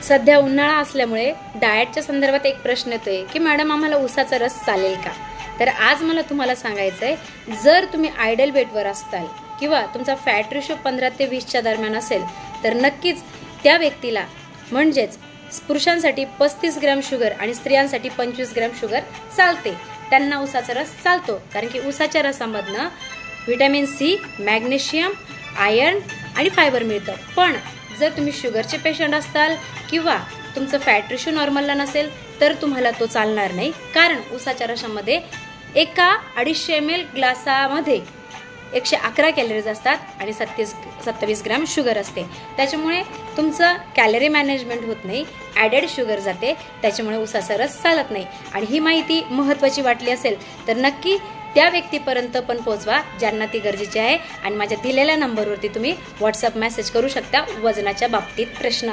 सध्या उन्हाळा असल्यामुळे डाएटच्या संदर्भात एक प्रश्न येतोय की मॅडम आम्हाला ऊसाचा रस चालेल का? तर आज मला तुम्हाला सांगायचं आहे, जर तुम्ही आयडल वेटवर असताल किंवा तुमचा फॅट रेशो 15 ते 20च्या दरम्यान असेल तर नक्कीच त्या व्यक्तीला, म्हणजेच पुरुषांसाठी 35 ग्रॅम शुगर आणि स्त्रियांसाठी 25 ग्रॅम शुगर चालते. त्यांना ऊसाचा रस चालतो, कारण की ऊसाच्या रसामधनं व्हिटॅमिन सी, मॅग्नेशियम, आयर्न आणि फायबर मिळतं. पण जर तुम्ही शुगरचे पेशंट असताल किंवा तुमचं फॅट रेशो नॉर्मलला नसेल तर तुम्हाला तो चालणार नाही, कारण ऊसाच्या रसामध्ये एका 250 ml ग्लासामध्ये 111 कॅलरीज असतात आणि 27 ग्रॅम शुगर असते. त्याच्यामुळे तुमचं कॅलरी मॅनेजमेंट होत नाही, ॲडेड शुगर जाते, त्याच्यामुळे ऊसाचा रस चालत नाही. आणि ही माहिती महत्त्वाची वाटली असेल तर नक्की त्या व्यक्तीपर्यंत पण पोहोचवा ज्यांना ती गरजेची आहे. आणि माझ्या दिलेल्या नंबरवरती तुम्ही व्हॉट्सअप मेसेज करू शकता वजनाच्या बाबतीत प्रश्न